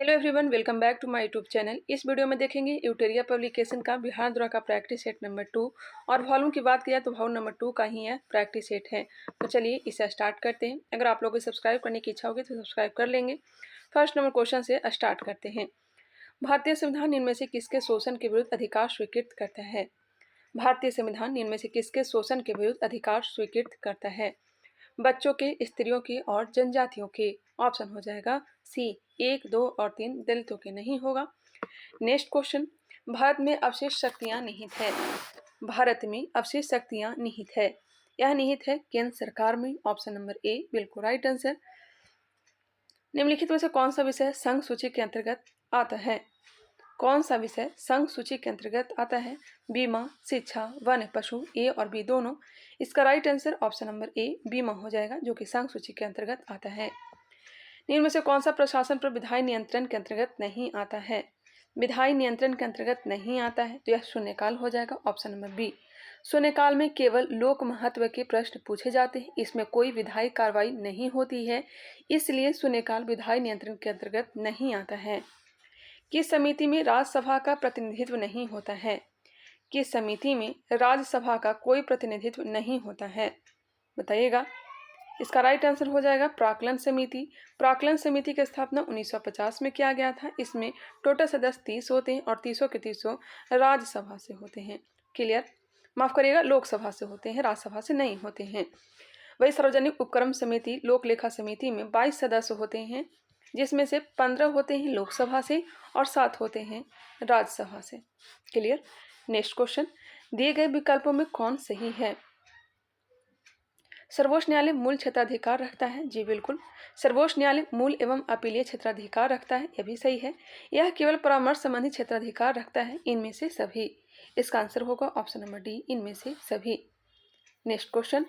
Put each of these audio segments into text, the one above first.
Hello everyone, welcome back to my YouTube channel. इस video में देखेंगे यूटेरिया पब्लिकेशन का बिहार द्वारा का प्रैक्टिस सेट नंबर 2 और वॉल्यूम की बात किया तो वॉल्यूम नंबर 2 का ही यह प्रैक्टिस सेट है। तो चलिए इसे स्टार्ट करते हैं। अगर आप लोगों को सब्सक्राइब करने की इच्छा होगी तो सब्सक्राइब कर लेंगे। फर्स्ट नंबर क्वेश्चन से स्टार्ट करते हैं। भारतीय संविधान इनमें से किसके शोषण के विरुद्ध अधिकार स्वीकृत करता है? भारतीय संविधान इनमें से किसके शोषण के विरुद्ध अधिकार स्वीकृत करता है? बच्चों के, स्त्रियों के और जनजातियों के। ऑप्शन हो जाएगा सी 1, 2 और 3। दलितों के नहीं होगा। नेक्स्ट क्वेश्चन, भारत में अवशेष शक्तियां निहित है। भारत में अवशेष शक्तियां निहित है। यह निहित है केंद्र सरकार में। ऑप्शन नंबर ए बिल्कुल राइट आंसर। निम्नलिखित में से कौन सा विषय संघ सूची के अंतर्गत आता है? कौन सा विषय संघ सूची के अंतर्गत आता है? बीमा, शिक्षा, वन, पशु, ए और बी दोनों। इसका राइट आंसर ऑप्शन नंबर ए बीमा हो जाएगा, जो कि संघ सूची के अंतर्गत आता है। निम्न में से कौन सा प्रशासन पर विधायी नियंत्रण के अंतर्गत नहीं आता है? विधायी नियंत्रण के अंतर्गत नहीं आता है तो यह शून्यकाल हो जाएगा। Option number B. शून्यकाल में केवल लोक महत्व के प्रश्न पूछे जाते हैं, इसमें कोई विधायी कार्रवाई नहीं होती है, इसलिए शून्यकाल विधायी नियंत्रण के अंतर्गत नहीं आता है। किस समिति में राज्यसभा का प्रतिनिधित्व नहीं होता है? किस समिति में राज्यसभा का कोई प्रतिनिधित्व नहीं होता है, बताइएगा। इसका राइट आंसर हो जाएगा प्राक्कलन समिति। प्राक्कलन समिति की स्थापना 1950 में किया गया था। इसमें टोटल सदस्य 30 होते हैं और 30 के 30 राज्यसभा से होते हैं। क्लियर, माफ करिएगा, लोकसभा से होते हैं, राज्यसभा से नहीं होते हैं। वही सार्वजनिक उपक्रम समिति लोक लेखा समिति में 22 सदस्य होते हैं, जिसमें से 15 होते हैं लोकसभा से और 7 होते हैं राज्यसभा से। क्लियर। नेक्स्ट क्वेश्चन, दिए गए विकल्पों में कौन सही है? सर्वोच्च न्यायालय मूल क्षेत्राधिकार रखता है। जी बिल्कुल, सर्वोच्च न्यायालय मूल एवं अपीलीय क्षेत्राधिकार रखता है, यह भी सही है। यह केवल परामर्श संबंधी क्षेत्राधिकार रखता है। इनमें से सभी। इसका आंसर होगा ऑप्शन नंबर डी, इनमें से सभी। नेक्स्ट क्वेश्चन,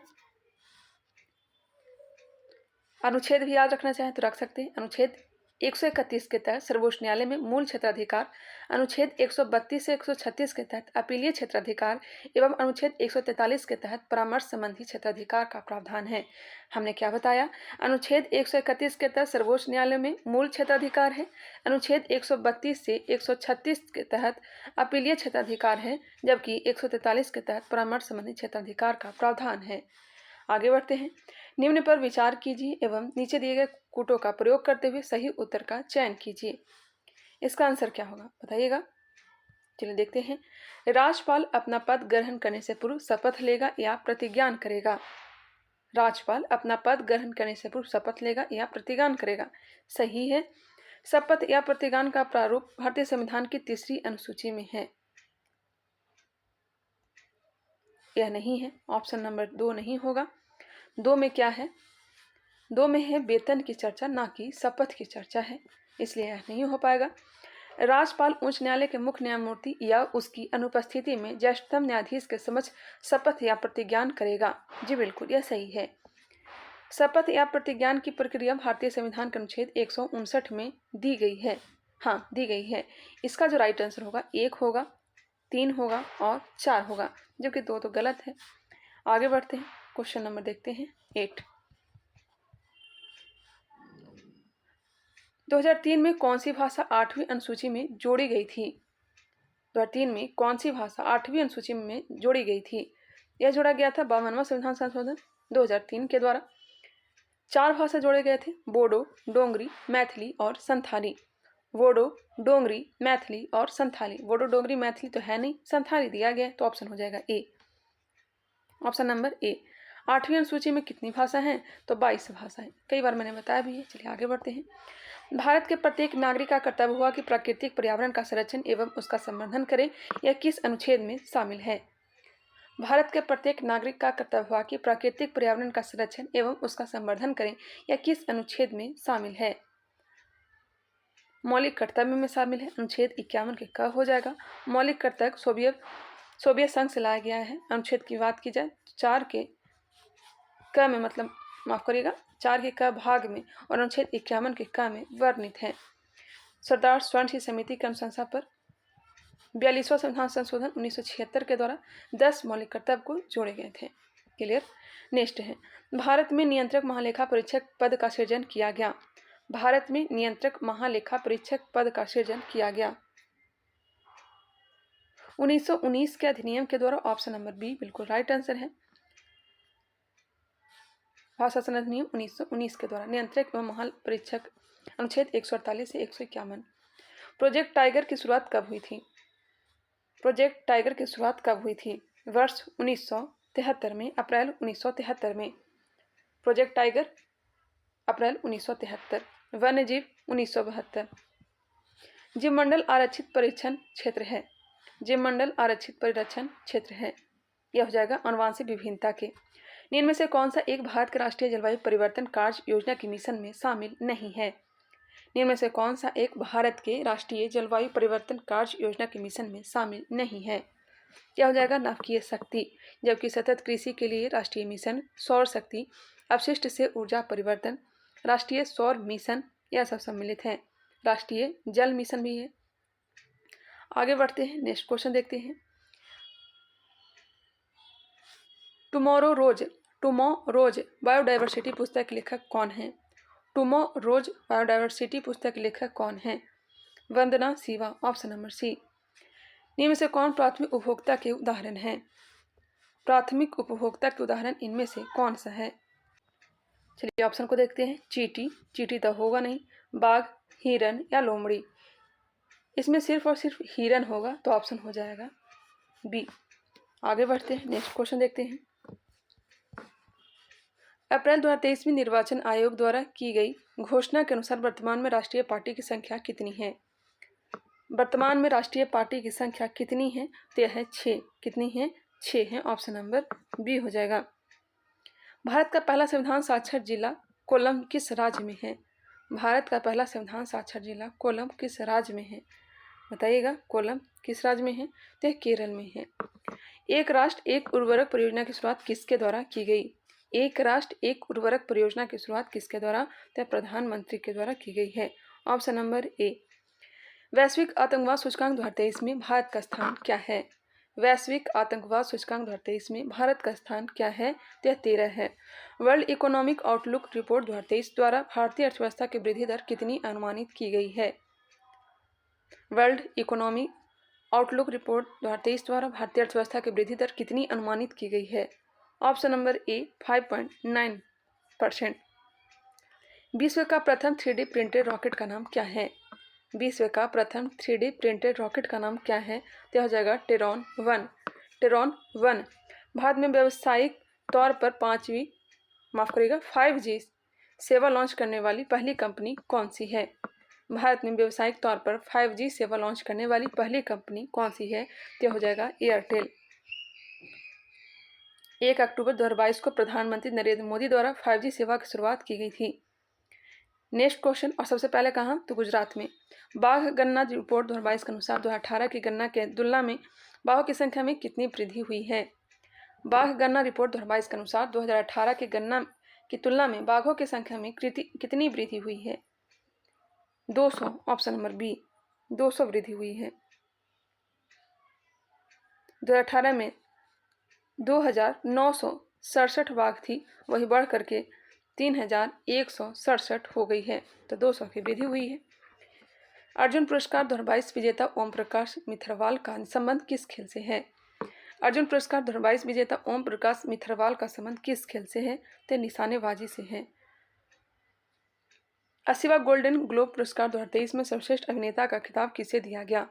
अनुच्छेद भी याद रखना चाहें तो रख सकते हैं। अनुच्छेद 131 के तहत सर्वोच्च न्यायालय में मूल क्षेत्राधिकार, अनुच्छेद 132 से 136 के तहत अपीलीय क्षेत्राधिकार एवं अनुच्छेद 143 के तहत परामर्श संबंधी क्षेत्राधिकार का प्रावधान है। हमने क्या बताया? अनुच्छेद 131 के तहत सर्वोच्च न्यायालय में मूल क्षेत्राधिकार है, अनुच्छेद 132 से 136 के तहत अपीलीय क्षेत्राधिकार है, जबकि 143 के तहत परामर्श संबंधी क्षेत्राधिकार का प्रावधान है। आगे बढ़ते हैं। निम्न पर विचार कीजिए एवं नीचे दिए गए कूटों का प्रयोग करते हुए सही उत्तर का चयन कीजिए। इसका आंसर क्या होगा, बताइएगा। चलिए देखते हैं। राज्यपाल अपना पद ग्रहण करने से पूर्व शपथ लेगा या प्रतिज्ञान करेगा? राज्यपाल अपना पद ग्रहण करने से पूर्व शपथ लेगा या प्रतिज्ञान करेगा? सही है। शपथ या प्रतिज्ञान का प्रारूप भारतीय संविधान की 3री अनुसूची में है। यह नहीं है, ऑप्शन नंबर 2 नहीं होगा। 2 में क्या है? 2 में है वेतन की चर्चा, ना कि शपथ की चर्चा है, इसलिए यह नहीं हो पाएगा। राज्यपाल उच्च न्यायालय के मुख्य न्यायमूर्ति या उसकी अनुपस्थिति में ज्येष्ठतम न्यायाधीश के समक्ष शपथ या प्रतिज्ञान करेगा। जी बिल्कुल, यह सही है। शपथ या प्रतिज्ञान की प्रक्रिया भारतीय संविधान के अनुच्छेद 159 में दी गई है। हाँ, दी गई है। इसका जो राइट आंसर होगा 1 होगा, 3 होगा और 4 होगा, जबकि 2 तो गलत है। आगे बढ़ते हैं। क्वेश्चन नंबर देखते हैं 8। 2003 में कौन सी भाषा 8वीं अनुसूची में जोड़ी गई थी? 2003 में कौन सी भाषा 8वीं अनुसूची में जोड़ी गई थी? यह जोड़ा गया था 52वां संविधान संशोधन 2003 के द्वारा। 4 भाषा जोड़े गए थे, बोडो, डोंगरी, मैथिली और संथाली। बोडो, डोंगरी, मैथिली और संथाली। बोडो, डोंगरी, मैथिली तो है नहीं, संथाली दिया गया, तो ऑप्शन हो जाएगा ए, ऑप्शन नंबर ए। 8वीं अनुसूची में कितनी भाषा हैं? तो 22 भाषा है, कई बार मैंने बताया भी है। चलिए आगे बढ़ते हैं। भारत के प्रत्येक नागरिक का कर्तव्य हुआ कि प्राकृतिक पर्यावरण का संरक्षण एवं उसका संवर्धन करे, यह किस अनुच्छेद में शामिल है? भारत के प्रत्येक नागरिक का कर्तव्य हुआ कि प्राकृतिक पर्यावरण का संरक्षण एवं उसका संवर्धन करें, यह किस अनुच्छेद में शामिल है? मौलिक कर्तव्य में शामिल है। अनुच्छेद 51 के क हो जाएगा। मौलिक कर्तव्य सोवियत संघ से लाया गया है। अनुच्छेद की बात की जाए 4 के क में, मतलब माफ करिएगा 4 के क भाग में और अनुच्छेद 51 के क में वर्णित है। सरदार स्वर्ण सिंह समिति की अनुशंसा पर 42वां संविधान संशोधन 1976 के द्वारा 10 मौलिक कर्तव्य को जोड़े गए थे। क्लियर। नेक्स्ट है, भारत में नियंत्रक महालेखा परीक्षक पद का सृजन किया गया। भारत में नियंत्रक महालेखा परीक्षक पद का सृजन किया गया? 1919 के अधिनियम के द्वारा। ऑप्शन नंबर बी बिल्कुल राइट आंसर है। भारत शासन अधिनियम 1919 के द्वारा नियंत्रक एवं महापरीक्षक अनुच्छेद 148 से 151। प्रोजेक्ट टाइगर की शुरुआत कब हुई थी? प्रोजेक्ट टाइगर की शुरुआत कब हुई थी? वर्ष 1973 में, अप्रैल 1973 में। प्रोजेक्ट टाइगर अप्रैल 1973। वन्यजीव 1972। जीवमंडल आरक्षित परिरक्षण क्षेत्र है। जीवमंडल आरक्षित परिरक्षण क्षेत्र है। यह हो जाएगा आनुवांशिक विभिन्नता के। निम्न में से कौन सा एक भारत के राष्ट्रीय जलवायु परिवर्तन कार्य योजना के मिशन में शामिल नहीं है? निम्न में से कौन सा एक भारत के राष्ट्रीय जलवायु परिवर्तन कार्य योजना के मिशन में शामिल नहीं है? क्या हो जाएगा? नाभिकीय शक्ति। जबकि सतत कृषि के लिए राष्ट्रीय मिशन, सौर शक्ति, अपशिष्ट से ऊर्जा परिवर्तन, राष्ट्रीय सौर मिशन, यह सब सम्मिलित है। राष्ट्रीय जल मिशन भी है। आगे बढ़ते हैं, नेक्स्ट क्वेश्चन देखते हैं। टुमोरोज बायोडायवर्सिटी पुस्तक के लेखक कौन है? टुमोरोज बायोडायवर्सिटी पुस्तक के लेखक कौन है? Vandana Shiva. Option number C. निम्न में से कौन प्राथमिक उपभोक्ता के उदाहरण हैं? प्राथमिक उपभोक्ता के उदाहरण इनमें से कौन सा है? चलिए ऑप्शन को देखते हैं। चींटी, चींटी तो होगा नहीं। बाघ, हिरन या लोमड़ी? इसमें सिर्फ और सिर्फ हिरन होगा, तो ऑप्शन हो जाएगा बी। आगे बढ़ते हैं, नेक्स्ट क्वेश्चन देखते हैं। अप्रैल 2023 में निर्वाचन आयोग द्वारा की गई घोषणा के अनुसार वर्तमान में राष्ट्रीय पार्टी की संख्या कितनी है? वर्तमान में राष्ट्रीय पार्टी की संख्या कितनी है? तो यह है 6। कितनी है? 6 है। ऑप्शन नंबर बी हो जाएगा। भारत का पहला संविधान साक्षर जिला कोल्लम किस राज्य में है? भारत का पहला संविधान साक्षर जिला कोल्लम किस राज्य में है? बताइएगा, कोल्लम किस राज्य में है? तो केरल में है। एक राष्ट्र एक उर्वरक परियोजना की शुरुआत किसके द्वारा की गई? एक राष्ट्र एक उर्वरक परियोजना की शुरुआत किसके द्वारा? तो प्रधानमंत्री के द्वारा की गई है। ऑप्शन नंबर ए। वैश्विक आतंकवाद सूचकांक 2023 में भारत का स्थान क्या है? वैश्विक आतंकवाद सूचकांक 2023 में भारत का स्थान क्या है? तो 13 है। वर्ल्ड इकोनॉमिक आउटलुक रिपोर्ट 2023 द्वारा भारतीय अर्थव्यवस्था की वृद्धि दर कितनी अनुमानित की गई है? वर्ल्ड इकोनॉमिक आउटलुक रिपोर्ट 2023 द्वारा भारतीय अर्थव्यवस्था की वृद्धि दर कितनी अनुमानित की गई है? ऑप्शन नंबर ए 5.9%। विश्व का प्रथम 3D प्रिंटेड रॉकेट का नाम क्या है? विश्व का प्रथम 3D प्रिंटेड रॉकेट का नाम क्या है? तो हो जाएगा टेरॉन 1। टेरॉन 1 भारत में व्यावसायिक तौर पर 5G सेवा लॉन्च करने वाली पहली कंपनी कौन सी है? भारत में व्यावसायिक तौर पर 5G सेवा लॉन्च करने वाली पहली कंपनी कौन सी है? तो हो जाएगा एयरटेल। 1 अक्टूबर 2022 को प्रधानमंत्री नरेंद्र मोदी द्वारा 5G सेवा की शुरुआत की गई थी। नेक्स्ट क्वेश्चन, और सबसे पहले कहाँ? तो गुजरात में। बाघ गणना रिपोर्ट 2022 के अनुसार 2018 की गणना के तुलना में बाघों की संख्या में कितनी वृद्धि हुई है? बाघ गणना रिपोर्ट 2022 के अनुसार 2018 की गणना की तुलना में बाघों की संख्या में कितनी वृद्धि हुई है? 200। ऑप्शन नंबर बी 200 वृद्धि हुई है। 2018 में 2967 बाघ थी, वही बढ़ करके 3167 हो गई है, तो 200 की वृद्धि हुई है। अर्जुन पुरस्कार 2022 विजेता ओम प्रकाश मिथरवाल का संबंध किस खेल से है? अर्जुन पुरस्कार 2022 विजेता ओम प्रकाश मिथरवाल का संबंध किस खेल से है? तो निशानेबाजी से है। 80वां गोल्डन ग्लोब पुरस्कार 2023 में सर्वश्रेष्ठ अभिनेता का खिताब किसे दिया गया?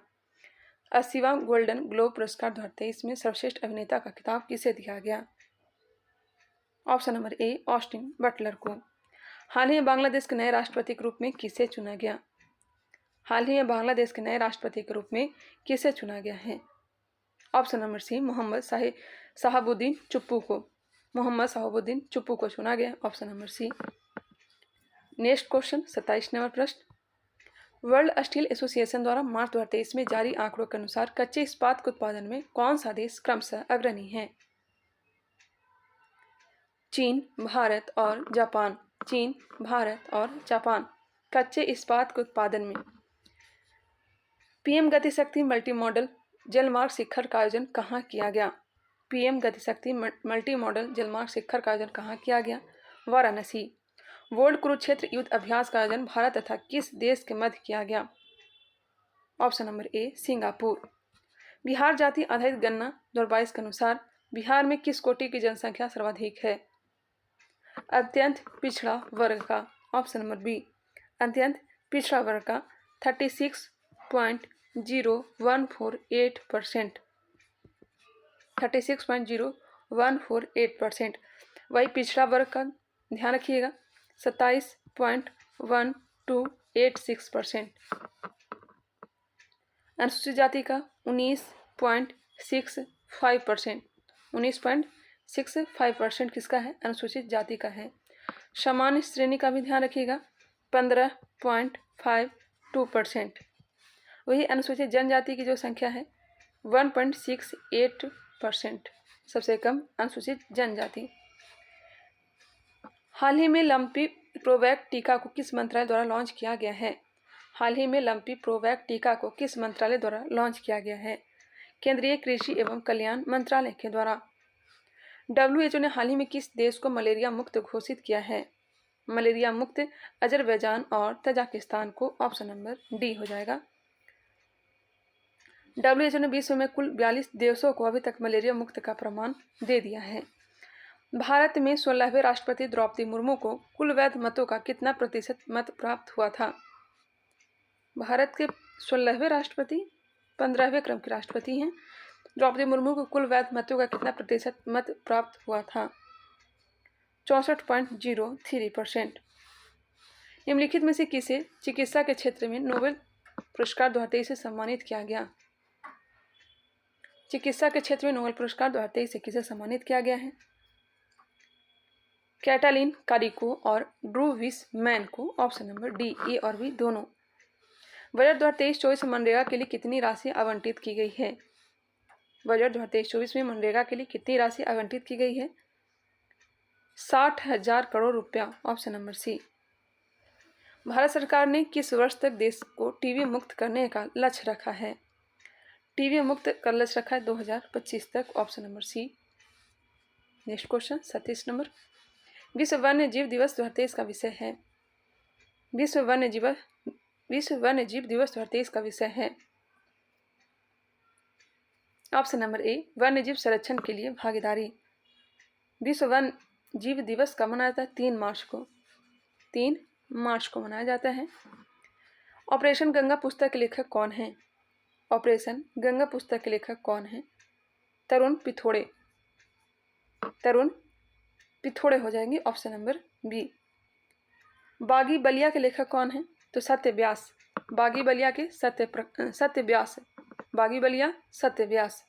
80वां गोल्डन ग्लोब पुरस्कार 2023 में सर्वश्रेष्ठ अभिनेता का खिताब किसे दिया गया? ऑप्शन नंबर ए ऑस्टिन बटलर को। हाल ही में बांग्लादेश के नए राष्ट्रपति के रूप में किसे चुना गया? हाल ही में बांग्लादेश के नए राष्ट्रपति के रूप में किसे चुना गया है? Option number C Mohammad Shahabuddin Chuppu को। मोहम्मद शहाबुद्दीन चुप्पू को चुना गया। Option number C. Next question 27 नंबर प्रश्न। वर्ल्ड स्टील एसोसिएशन द्वारा मार्च 2023 में जारी आंकड़ों के अनुसार कच्चे इस्पात के उत्पादन में कौन सा देश क्रमशः अग्रणी है? चीन, भारत और जापान। चीन, भारत और जापान कच्चे इस्पात के उत्पादन में। पीएम गतिशक्ति मल्टी मॉडल जलमार्ग शिखर का आयोजन कहाँ किया गया? पीएम गतिशक्ति मल्टी मॉडल जलमार्ग शिखर का आयोजन कहाँ किया गया? वाराणसी। वर्ल्ड कुरुक्षेत्र युद्ध अभ्यास का आयोजन भारत तथा किस देश के मध्य किया गया? ऑप्शन नंबर ए सिंगापुर। बिहार जाति आधारित गणना 2022 के अनुसार बिहार में किस कोटि की जनसंख्या सर्वाधिक है? अत्यंत पिछड़ा वर्ग का। ऑप्शन नंबर बी अत्यंत पिछड़ा वर्ग का 36.0148%। 36.0148%। वही पिछड़ा वर्ग का ध्यान रखिएगा 27.1286%। अनुसूचित जाति का 19.65%। 19.65% किसका है? अनुसूचित जाति का है। सामान्य श्रेणी का भी ध्यान रखिएगा 15.52%। वही अनुसूचित जनजाति की जो संख्या है 1.68%, सबसे कम अनुसूचित जनजाति। हाल ही में लंपी प्रोवैक टीका को किस मंत्रालय द्वारा लॉन्च किया गया है? हाल ही में लंपी प्रोवैक टीका को किस मंत्रालय द्वारा लॉन्च किया गया है? केंद्रीय कृषि एवं कल्याण मंत्रालय के द्वारा। WHO ने हाल ही में किस देश को मलेरिया मुक्त घोषित किया है? मलेरिया मुक्त अजरबैजान और तजाकिस्तान को। ऑप्शन नंबर डी हो जाएगा। WHO ने विश्व में कुल 42 देशों को अभी तक मलेरिया मुक्त का प्रमाण दे दिया है। भारत में 16वें राष्ट्रपति द्रौपदी मुर्मू को कुल वैध मतों का कितना प्रतिशत मत प्राप्त हुआ था? भारत के 16वें राष्ट्रपति 15वें क्रम के राष्ट्रपति हैं। द्रौपदी मुर्मू को कुल वैध मतों का कितना प्रतिशत मत प्राप्त हुआ था? 64.03%। निम्नलिखित में से किसे चिकित्सा के क्षेत्र में नोबेल पुरस्कार 2023 से सम्मानित किया गया? चिकित्सा के क्षेत्र में नोबेल पुरस्कार 2023 से किसे सम्मानित किया गया है? कैटालिन कारिको और ड्रू विसमैन को। Option number D. ए और बी दोनों। बजट 2023-24 में मनरेगा के लिए कितनी राशि आवंटित की गई है? बजट 2023-24 में मनरेगा के लिए कितनी राशि आवंटित की गई है? 60,000 करोड़ रुपया। ऑप्शन नंबर सी। भारत सरकार ने किस वर्ष तक देश को टीबी मुक्त करने का लक्ष्य रखा है? टीबी मुक्त का लक्ष्य रखा है 2025 तक। Option number C. Next question 37 number. विश्व वन्य जीव दिवस 2023 का विषय है। विश्व वन्य जीव दिवस 2023 का विषय है। ऑप्शन नंबर ए वन्य जीव संरक्षण के लिए भागीदारी। विश्व वन्य जीव दिवस कब मनाया जाता है? 3 मार्च को। 3 मार्च को मनाया जाता है। ऑपरेशन गंगा पुस्तक के लेखक कौन हैं? ऑपरेशन गंगा पुस्तक के लेखक कौन हैं? तरुण पिथोड़े। तरुण पिथोड़े हो जाएंगे। Option number B. बागी बलिया के लेखक कौन हैं? तो सत्य व्यास। बागी बलिया के सत्य व्यास। बागी बलिया सत्य व्यास।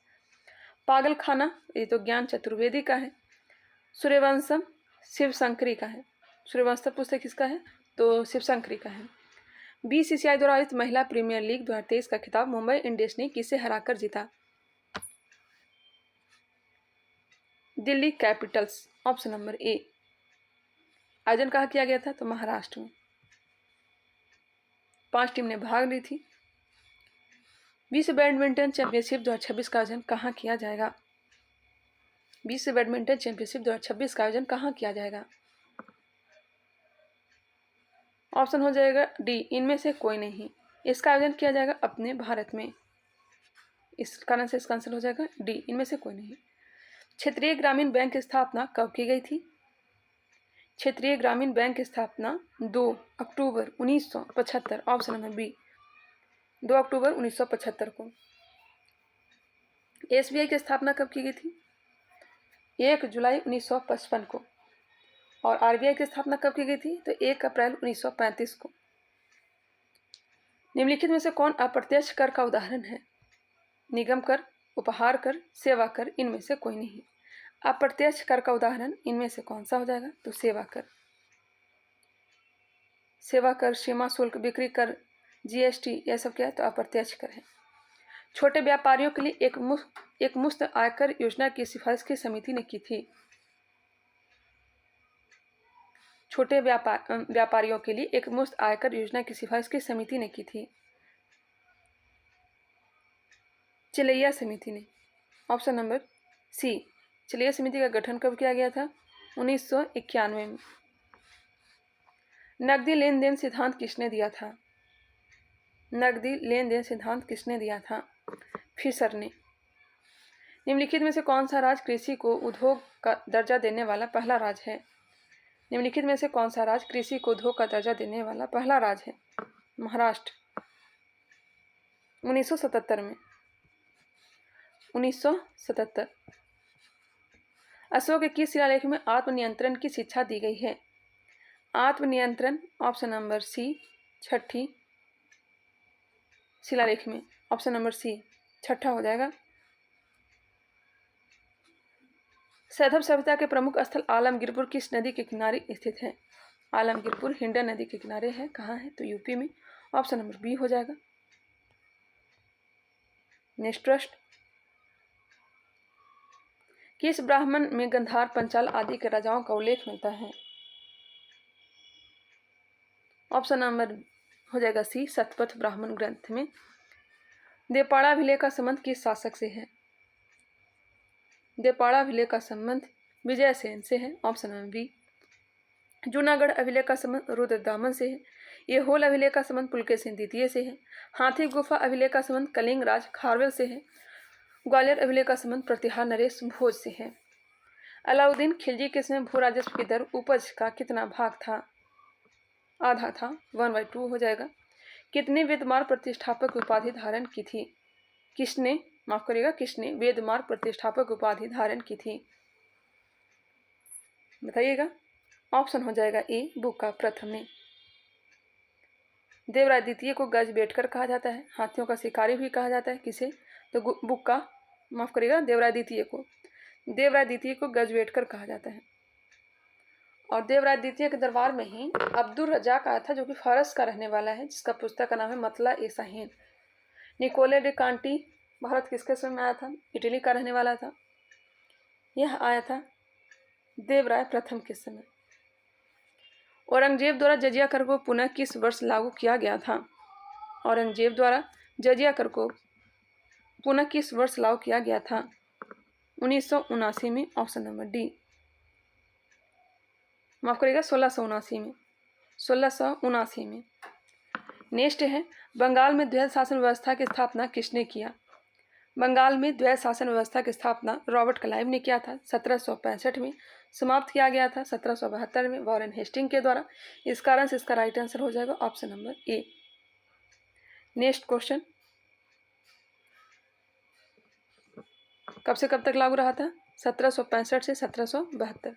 पागल खाना ये तो ज्ञान चतुर्वेदी का है। सूर्यवंशम शिवशंकरी का है। सूर्यवंशम पुस्तक किसका है? तो शिवशंकरी का है। BCCI द्वारा आयोजित महिला प्रीमियर लीग 2023 का खिताब मुंबई इंडियंस ने किसे हराकर जीता? दिल्ली कैपिटल्स। ऑप्शन नंबर ए। आयोजन कहाँ किया गया था? तो महाराष्ट्र में। 5 टीम ने भाग ली थी। विश्व बैडमिंटन चैंपियनशिप 2026 का आयोजन कहाँ किया जाएगा? विश्व बैडमिंटन चैंपियनशिप 2026 का आयोजन कहाँ किया जाएगा? ऑप्शन हो जाएगा डी इनमें से कोई नहीं। इसका आयोजन किया जाएगा अपने भारत में। इस कारण से इसका आंसर हो जाएगा डी इनमें से कोई नहीं। क्षेत्रीय ग्रामीण बैंक की स्थापना कब की गई थी? क्षेत्रीय ग्रामीण बैंक की स्थापना 2 अक्टूबर 1975। ऑप्शन नंबर बी 2 अक्टूबर 1975 को। SBI की स्थापना कब की गई थी? 1 जुलाई 1955 को। और RBI की स्थापना कब की गई थी? तो 1 अप्रैल 1935 को। निम्नलिखित में से कौन अप्रत्यक्ष कर का उदाहरण है? निगम कर, उपहार कर, सेवा कर, इनमें से कोई नहीं। अप्रत्यक्ष कर का उदाहरण इनमें से कौन सा हो जाएगा? तो सेवा कर। सेवा कर, सीमा शुल्क, बिक्री कर, GST यह सब क्या है? तो अप्रत्यक्ष कर है। छोटे व्यापारियों के लिए एक मुफ्त आयकर योजना की सिफारिश की समिति ने की थी। छोटे व्यापारियों के लिए एक मुफ्त आयकर योजना की सिफारिश की समिति ने की थी। चिलैया समिति ने। ऑप्शन नंबर सी। चिलैया समिति का गठन कब किया गया था? 1991 में। नकदी लेन देन सिद्धांत किसने दिया था? नकदी लेन देन सिद्धांत किसने दिया था? फिशर ने। निम्नलिखित में से कौन सा राज्य कृषि को उद्योग का दर्जा देने वाला पहला राज्य है? निम्नलिखित में से कौन सा राज्य कृषि को उद्योग का दर्जा देने वाला पहला राज्य है? महाराष्ट्र। 1977 में। 1977। अशोक के किस शिलालेख में आत्मनियंत्रण की शिक्षा दी गई है? आत्मनियंत्रण ऑप्शन नंबर सी, छठी शिलालेख में। ऑप्शन नंबर सी छठा हो जाएगा। सैधव सभ्यता के प्रमुख स्थल आलमगीरपुर किस नदी के किनारे स्थित है? आलमगीरपुर हिंडन नदी के किनारे है। कहाँ है? तो यूपी में। ऑप्शन नंबर बी हो जाएगा। नेक्स्ट प्रश्न, किस ब्राह्मण में गंधार, पंचाल आदि के राजाओं का उल्लेख मिलता है? ऑप्शन नंबर हो जाएगा सी, शतपथ ब्राह्मण ग्रंथ में। देवपाड़ा अभिलेख का संबंध किस शासक से है? देवपाड़ा अभिलेख का संबंध विजय सेन से है। Option number B. जूनागढ़ अभिलेख का संबंध रुद्रदामन से है। येहोल अभिलेख का संबंध पुलकेशिन द्वितीय से है। हाथी गुफा अभिलेख का संबंध कलिंग राज खारवेल से है। ग्वालियर अभिलेख का संबंध प्रतिहार नरेश भोज से है। अलाउद्दीन खिलजी के समय भू राजस्व की दर उपज का कितना भाग था? आधा था, 1/2 हो जाएगा। कितने वेदमार्ग प्रतिष्ठापक की उपाधि धारण की थी? किसने, माफ करिएगा, किसने वेदमार्ग प्रतिष्ठापक उपाधि धारण की थी? बताइएगा। ऑप्शन हो जाएगा ए, बुक्का प्रथम ने। देवराय द्वितीय को गज बेटकर कहा जाता है। हाथियों का शिकारी भी कहा जाता है। किसे? तो बुक्का, माफ करिएगा, देवराय द्वितीय को गज बेटकर कहा जाता है। और देवराय द्वितीय के दरबार में ही अब्दुल रजाक आया था, जो कि फारस का रहने वाला है, जिसका पुस्तक का नाम है मतला ए शाहीन। निकोले डे कांटी भारत किसके समय में आया था? इटली का रहने वाला था। यह आया था देवराय प्रथम के समय। औरंगजेब द्वारा जजिया कर को पुनः किस वर्ष लागू किया गया था? औरंगजेब द्वारा जजिया कर को पुनः किस वर्ष लागू किया गया था? 1979 में। ऑप्शन नंबर डी, माफ करिएगा, 1679 में। 1679 में। नेक्स्ट है, बंगाल में द्वैध शासन व्यवस्था की स्थापना किसने किया? बंगाल में द्वैध शासन व्यवस्था की स्थापना रॉबर्ट क्लाइव ने किया था। 1765 में समाप्त किया गया था 1772 में वॉरेन हेस्टिंग के द्वारा। इस कारण से इसका राइट आंसर हो जाएगा ऑप्शन नंबर ए। नेक्स्ट क्वेश्चन, कब से कब तक लागू रहा था? 1765 से 1772।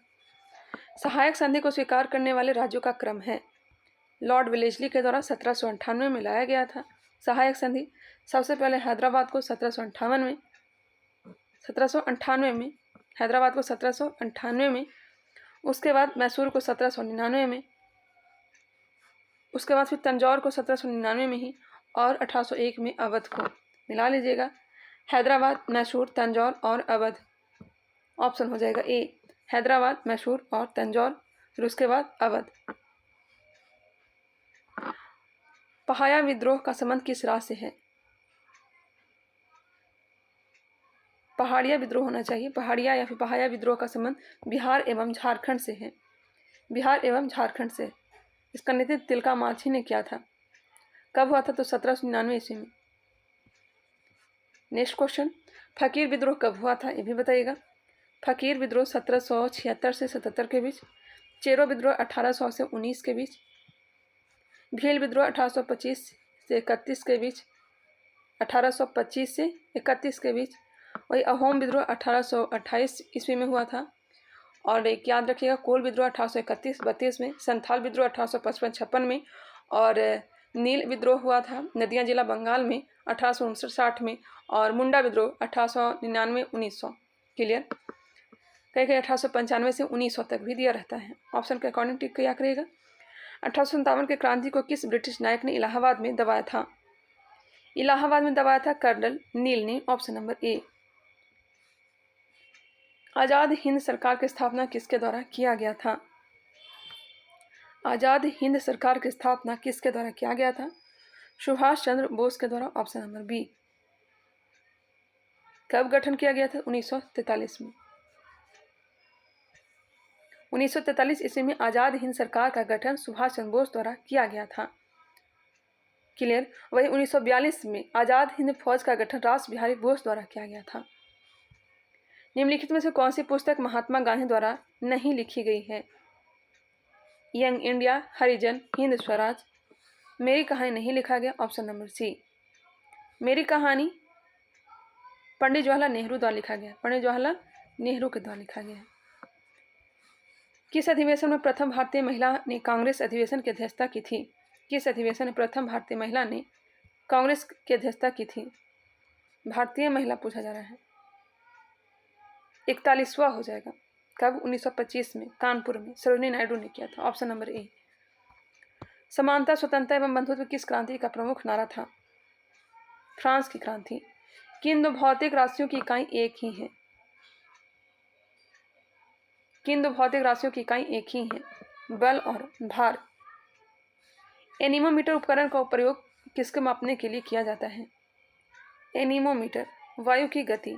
सहायक संधि को स्वीकार करने वाले राज्यों का क्रम है। लॉर्ड वेलेस्ली के द्वारा 1798 में लाया गया था सहायक संधि। सबसे पहले हैदराबाद को 1798 में, हैदराबाद को 1798 में, उसके बाद मैसूर को 1799 में, उसके बाद फिर तंजौर को 1799 में ही, और 1801 में अवध को। मिला लीजिएगा, हैदराबाद, मैसूर, तंजौर और अवध। ऑप्शन हो जाएगा ए, हैदराबाद, मैसूर और तंजौर, फिर उसके बाद अवध। पहाया विद्रोह का संबंध किस राज्य से है? पहाड़िया विद्रोह होना चाहिए। पहाड़िया या फिर पहाया विद्रोह का संबंध बिहार एवं झारखंड से है। बिहार एवं झारखंड से। इसका नेतृत्व तिलका मांझी ने किया था। कब हुआ था? तो 1799 ईस्वी में। नेक्स्ट क्वेश्चन, फकीर विद्रोह कब हुआ था? ये भी बताइएगा। फकीर विद्रोह 1776 से 77 के बीच। चेरो विद्रोह 1800 से 19 के बीच। भील विद्रोह 1825 से 31 के बीच। 1825 से 31 के बीच। वही अहोम विद्रोह 1828 ईस्वी में हुआ था। और एक याद रखिएगा, कोल विद्रोह 1831-32 में। संथाल विद्रोह 1855-56 में। और नील विद्रोह हुआ था नदिया जिला बंगाल में 1859-60 में। और मुंडा विद्रोह 1899-1900। क्लियर? कहीं कहीं 1895 से 1900 तक भी दिया रहता है। ऑप्शन के अकॉर्डिंग टिक क्या करिएगा। 1857 के क्रांति को किस ब्रिटिश नायक ने इलाहाबाद में दबाया था? इलाहाबाद में दबाया था कर्नल नील ने। Option number A. Azad Hind सरकार की स्थापना किसके द्वारा किया गया था? आज़ाद हिंद सरकार की स्थापना किसके द्वारा किया गया था? सुभाष चंद्र बोस के द्वारा। Option number B. कब गठन किया गया था? 1943 में। 1943 ईस्वी में आज़ाद हिंद सरकार का गठन सुभाष चंद्र बोस द्वारा किया गया था। क्लियर। वही 1942 में आज़ाद हिंद फौज का गठन रास बिहारी बोस द्वारा किया गया था। निम्नलिखित में से कौन सी पुस्तक महात्मा गांधी द्वारा नहीं लिखी गई है? यंग इंडिया, हरिजन, हिंद स्वराज, मेरी कहानी नहीं लिखा गया। ऑप्शन नंबर सी, मेरी कहानी पंडित जवाहरलाल नेहरू द्वारा लिखा गया, पंडित जवाहरलाल नेहरू के द्वारा लिखा गया है। किस अधिवेशन में प्रथम भारतीय महिला ने कांग्रेस अधिवेशन की अध्यक्षता की थी? किस अधिवेशन में प्रथम भारतीय महिला ने कांग्रेस की अध्यक्षता की थी? भारतीय महिला पूछा जा रहा है। 41वां हो जाएगा। कब? 1925 में कानपुर में सरोजिनी नायडू ने किया था। ऑप्शन नंबर ए। समानता, स्वतंत्रता एवं बंधुत्व किस क्रांति का प्रमुख नारा था? फ्रांस की क्रांति। किन दो भौतिक राशियों की इकाई एक ही है? किन दो भौतिक राशियों की इकाई एक ही है? बल और भार। एनीमोमीटर उपकरण का प्रयोग किसके मापने के लिए किया जाता है? एनीमोमीटर वायु की गति।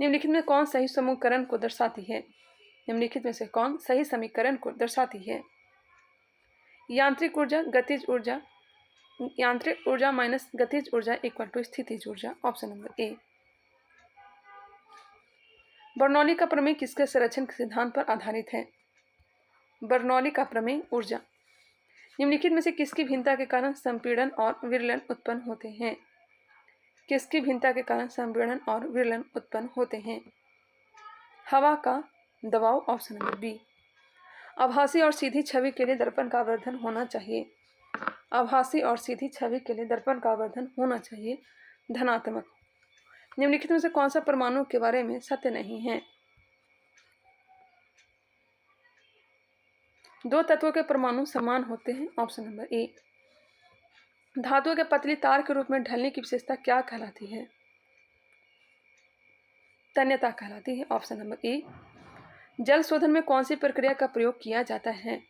निम्नलिखित में कौन सही समीकरण को दर्शाती है? निम्नलिखित में से कौन सही समीकरण को दर्शाती है? यांत्रिक ऊर्जा, गतिज ऊर्जा, यांत्रिक ऊर्जा माइनस गतिज ऊर्जा इक्वल टू स्थितिज ऊर्जा। ऑप्शन नंबर ए। बर्नौली का प्रमेय किसके संरक्षण के सिद्धांत पर आधारित है? बर्नौली का प्रमेय ऊर्जा। निम्नलिखित में से किसकी भिन्नता के कारण संपीड़न और विरलन उत्पन्न होते हैं? किसकी भिन्नता के कारण संपीड़न और विरलन उत्पन्न होते हैं? हवा का दबाव। Option number B. आभासी और सीधी छवि के लिए दर्पण का आवर्धन होना चाहिए। आभासी और सीधी छवि के लिए दर्पण का आवर्धन होना चाहिए धनात्मक। निम्नलिखित में से कौन सा परमाणु के बारे में सत्य नहीं है? दो तत्वों के परमाणु समान होते हैं। ऑप्शन नंबर ए। धातुओं के पतली तार के रूप में ढलने की विशेषता क्या कहलाती है? तन्यता कहलाती है। ऑप्शन नंबर ए। जल शोधन में कौन सी प्रक्रिया का प्रयोग किया जाता है?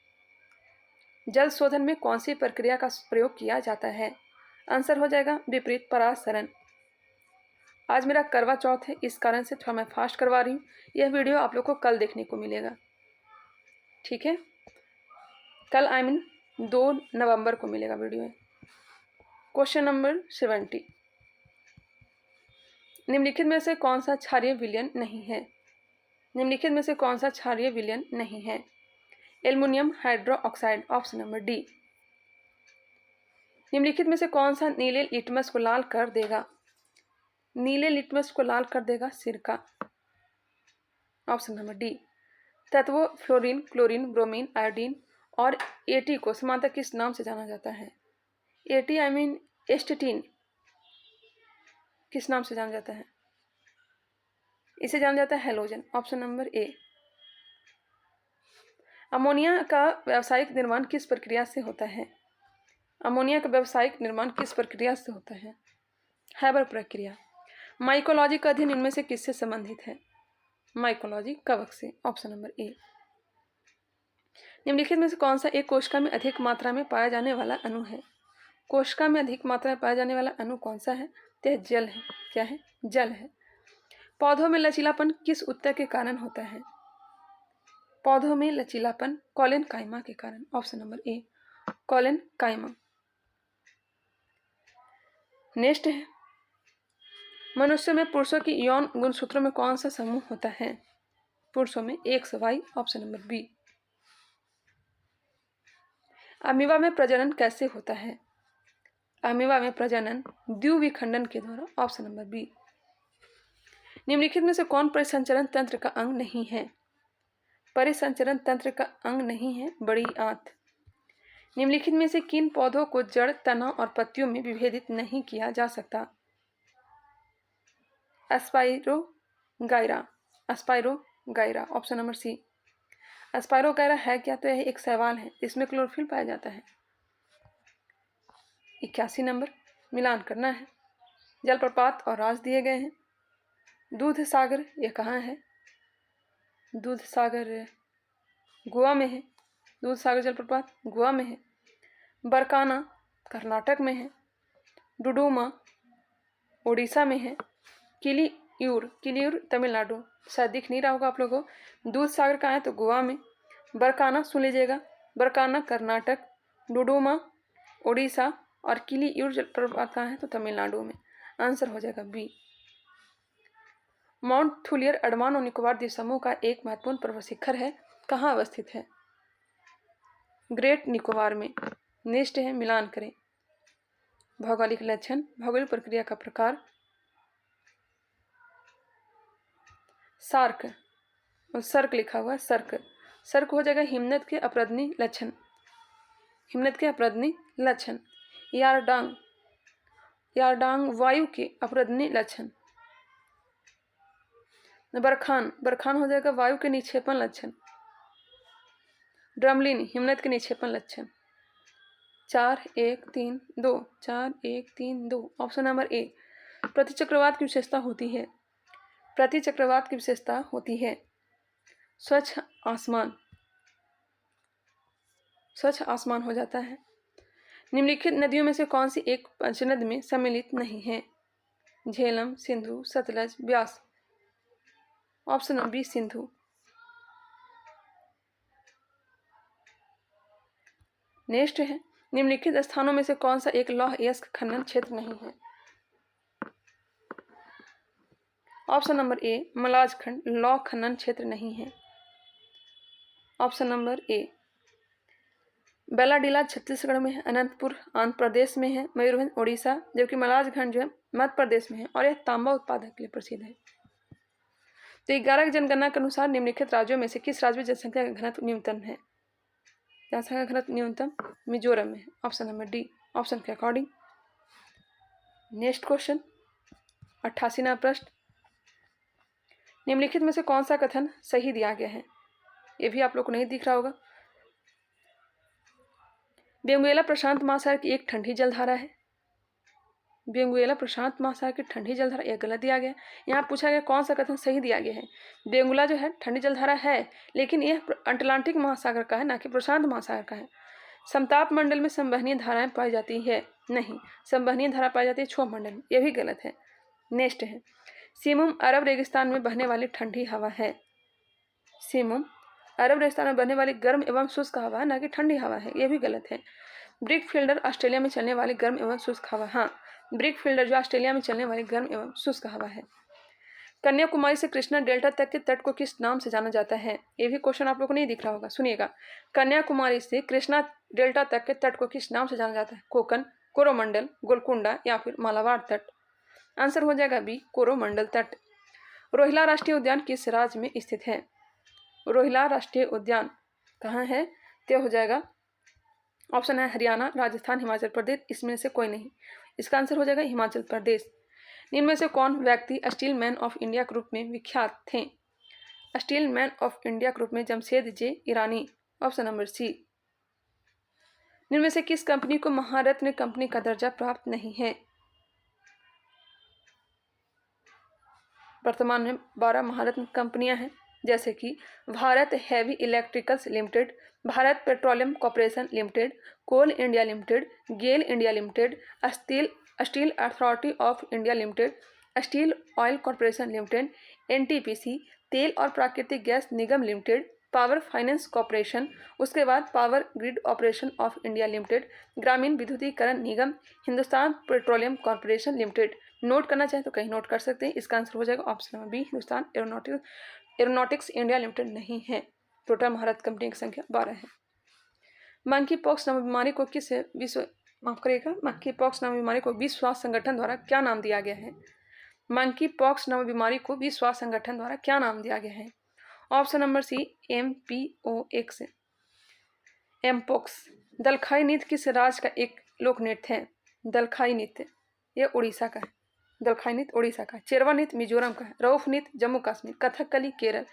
जल शोधन में कौन सी प्रक्रिया का प्रयोग किया जाता है? आंसर हो जाएगा विपरीत परासरण। आज मेरा करवा चौथ है, इस कारण से थोड़ा मैं फास्ट करवा रही हूँ। यह वीडियो आप लोग को कल देखने को मिलेगा, ठीक है? कल आई मीन 2 नवंबर को मिलेगा वीडियो। Question number 70। निम्नलिखित में से कौन सा क्षारीय विलयन नहीं है? निम्नलिखित में से कौन सा क्षारीय विलयन नहीं है? Aluminium hydroxide. Option number D. निम्नलिखित में से कौन सा नीले लिटमस को लाल कर देगा? नीले लिटमस को लाल कर देगा सिरका। Option number D. तत्वों फ्लोरीन, क्लोरीन, ब्रोमीन, आयोडीन और एटी को समानतः किस नाम से जाना जाता है? एटी आई मीन एस्टेटीन किस नाम से जाना जाता है? इसे जाना जाता है हैलोजन। ऑप्शन नंबर ए। अमोनिया का व्यावसायिक निर्माण किस प्रक्रिया से होता है? अमोनिया का व्यावसायिक निर्माण किस प्रक्रिया से होता है? हैबर प्रक्रिया। माइकोलॉजी का अध्ययन इनमें से किससे संबंधित है? माइकोलॉजी कवक से। ऑप्शन नंबर ए। निम्नलिखित में से कौन सा एक कोशिका में अधिक मात्रा में पाया जाने वाला अणु है? कोशिका में अधिक मात्रा में पाया जाने वाला अणु कौन सा है? तो यह जल है। क्या है? जल है। पौधों में लचीलापन किस उत्तक के कारण होता है? पौधों में लचीलापन कॉलिन काइमा के कारण। Option number A collenchyma. Next है, मनुष्य में पुरुषों की यौन गुणसूत्रों में कौन सा समूह होता है? पुरुषों में XY। Option number B. Amoeba में प्रजनन कैसे होता है? अमीबा में प्रजनन द्विविखंडन के द्वारा। Option number B. निम्नलिखित में से कौन परिसंचरण तंत्र का अंग नहीं है? परिसंचरण तंत्र का अंग नहीं है बड़ी आंत। निम्नलिखित में से किन पौधों को जड़, तना और पत्तियों में विभेदित नहीं किया जा सकता? एस्पाइरोगाइरा। एस्पाइरोगाइरा। ऑप्शन नंबर सी। एस्पाइरोगाइरा है क्या? तो यह एक शैवाल है, इसमें क्लोरोफिल पाया जाता है। 81 नंबर मिलान करना है। जलप्रपात और राज दिए गए हैं। दूध सागर यह कहाँ है? दूध सागर गोवा में है। दूध सागर जलप्रपात गोवा में है। बरकाना कर्नाटक में है। डुडुमा उड़ीसा में है। किलियूर तमिलनाडु। शायद दिख नहीं रहा होगा आप लोगों को। दूध सागर कहाँ है? तो गोवा में। बरकाना सुन लीजिएगा, बरकाना कर्नाटक, डुडुमा उड़ीसा और किलियूर जलप्रपात कहाँ है तो तमिलनाडु में। आंसर हो जाएगा बी। माउंट थुलियर अंडमान और निकोबार द्वीप समूह का एक महत्वपूर्ण पर्वत शिखर है, कहाँ अवस्थित है? ग्रेट निकोबार में। नेक्स्ट है मिलान करें। भौगोलिक लक्षण, भौगोलिक प्रक्रिया का प्रकार, सार्क, सर्क लिखा हुआ है, सर्क। सर्क हो जाएगा हिमनद के अपरदनी लक्षण, हिमनद के अपरदनी लक्षण। यारडांग, यारडांग वायु के अपरदनी लक्षण। बरखान, बरखान हो जाएगा वायु के निक्षेपण लक्षण। ड्रमलिन, हिमनद के निक्षेपण लक्षण। 4 1 3 2, 4 1 3 2। ऑप्शन नंबर ए। प्रतिचक्रवात की विशेषता होती है, प्रतिचक्रवात की विशेषता होती है स्वच्छ आसमान, स्वच्छ आसमान हो जाता है। निम्नलिखित नदियों में से कौन सी एक पंचनद में सम्मिलित नहीं है? Jhelum, Sindhu, Sutlej, Beas. Option number B Sindhu. Next है निम्नलिखित स्थानों में से कौन सा एक लौह अयस्क खनन क्षेत्र नहीं है? ऑप्शन नंबर ए मलाज खंड लौह खनन क्षेत्र नहीं है। ऑप्शन नंबर ए। बेलाडीला छत्तीसगढ़ में है, अनंतपुर आंध्र प्रदेश में है, मयूरभंज उड़ीसा, जबकि मलाज खंड जो है मध्य प्रदेश में है और यह तांबा उत्पादक के लिए प्रसिद्ध है। तो 11 की जनगणना के अनुसार निम्नलिखित राज्यों में से किस राज्य में जनसंख्या का घनत्व न्यूनतम है? जनसंख्या का घनत्व न्यूनतम मिजोरम में है। ऑप्शन नंबर डी, ऑप्शन के अकॉर्डिंग। नेक्स्ट क्वेश्चन 88वां प्रश्न, निम्नलिखित में से कौन सा कथन सही दिया गया है? ये भी आप लोग को नहीं दिख रहा होगा। बेंगुएला प्रशांत महासागर की एक ठंडी जलधारा है, बेंगुएला प्रशांत महासागर की ठंडी जलधारा, यह गलत दिया गया। यहाँ पूछा गया कौन सा कथन सही दिया गया है। बेंगुला जो है ठंडी जलधारा है, लेकिन यह अटलांटिक महासागर का है, ना कि प्रशांत महासागर का है। समताप मंडल में संवहनीय धाराएं पाई जाती है, नहीं, संवहनीय धारा पाई जाती है क्षोभ मंडल में, यह भी गलत है। नेक्स्ट है सिमुम अरब रेगिस्तान में बहने वाली ठंडी हवा है, सिमुम अरब रेगिस्तान में बहने वाली गर्म एवं शुष्क हवा है, ना कि ठंडी हवा है, यह भी गलत है। ब्रिक फील्डर ऑस्ट्रेलिया में चलने वाली गर्म एवं शुष्क हवा, हाँ, ब्रिक फील्डर जो ऑस्ट्रेलिया में चलने वाली गर्म एवं शुष्क हवा है। कन्याकुमारी से कृष्णा डेल्टा तक के तट को किस नाम से जाना जाता है? ये भी क्वेश्चन आप लोग को नहीं दिख रहा होगा, सुनिएगा। कन्याकुमारी से कृष्णा डेल्टा तक के तट को किस नाम से जाना जाता है? कोकन, कोरोमंडल, गोलकुंडा या फिर मालाबार तट। आंसर हो जाएगा बी कोरोमंडल तट। रोहिला राष्ट्रीय उद्यान किस राज्य में स्थित है? रोहिला राष्ट्रीय उद्यान कहाँ है? तो हो जाएगा ऑप्शन है हरियाणा, राजस्थान, हिमाचल प्रदेश, इसमें से कोई नहीं। इसका आंसर हो जाएगा हिमाचल प्रदेश। इनमें से कौन व्यक्ति स्टील मैन ऑफ इंडिया के रूप में विख्यात थे? स्टील मैन ऑफ इंडिया के रूप में Jamshed J Irani. Option number C. इनमें से किस कंपनी को महारत्न कंपनी का दर्जा प्राप्त नहीं है? वर्तमान में 12 महारत्न कंपनियां हैं, जैसे कि Bharat Heavy Electricals Limited, Bharat Petroleum Corporation Limited, Coal India Limited, GAIL India Limited, Steel Authority of India Limited, Steel Oil Corporation Limited, NTPC, तेल और प्राकृतिक गैस निगम लिमिटेड, पावर फाइनेंस कॉर्पोरेशन, उसके बाद Power Grid Operation of India Limited, ग्रामीण विद्युतीकरण निगम, Hindustan Petroleum Corporation Limited. Note करना चाहें तो कहीं नोट कर सकते हैं। इसका आंसर हो जाएगा option number B Hindustan aeronautics India limited नहीं है। टोटल महारत कंपनी की संख्या 12 है। मंकी पॉक्स नामक बीमारी को किस विश्व माफ करिएगा मंकी पॉक्स नामक बीमारी को विश्व स्वास्थ्य संगठन द्वारा क्या नाम दिया गया है? मंकी पॉक्स नामक बीमारी को विश्व स्वास्थ्य संगठन द्वारा क्या नाम दिया गया है? Option number C MPOX, mpox. Dalkhai नृत्य किस राज्य का एक लोक नृत्य है? दलखाई नृत्य यह उड़ीसा का है, दलखाई नृत्य उड़ीसा का है। चेरवा नृत्य मिजोरम का है, रऊफ नृत्य जम्मू कश्मीर, कथकली केरल,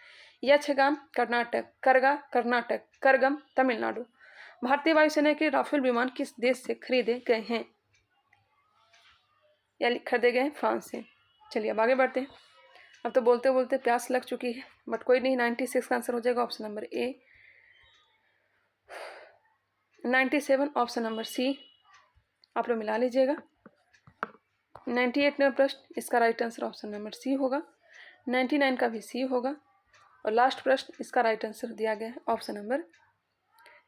यक्षगान कर्नाटक, करगा कर्नाटक, करगम तमिलनाडु। भारतीय वायुसेना के राफेल विमान किस देश से खरीदे गए हैं? या खरीदे गए हैं फ्रांस से। चलिए अब आगे बढ़ते हैं। अब तो बोलते बोलते प्यास लग चुकी है, बट कोई नहीं। 96 का आंसर हो जाएगा option number A. 97 option number C आप लोग मिला लीजिएगा। 98 में प्रश्न, इसका right answer option number C होगा। 99 का भी सी होगा और लास्ट प्रश्न, इसका राइट आंसर दिया गया है ऑप्शन नंबर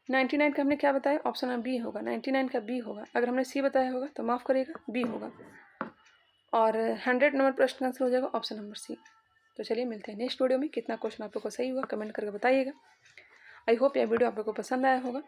99 का हमने क्या बताया, ऑप्शन नंबर बी होगा, 99 का बी होगा। अगर हमने सी बताया होगा तो माफ़ करिएगा, बी होगा। और 100 नंबर प्रश्न का आंसर हो जाएगा ऑप्शन नंबर सी। तो चलिए मिलते हैं नेक्स्ट वीडियो में। कितना क्वेश्चन आप लोग को सही हुआ कमेंट करके बताइएगा। आई होप यह वीडियो आप लोग को पसंद आया होगा।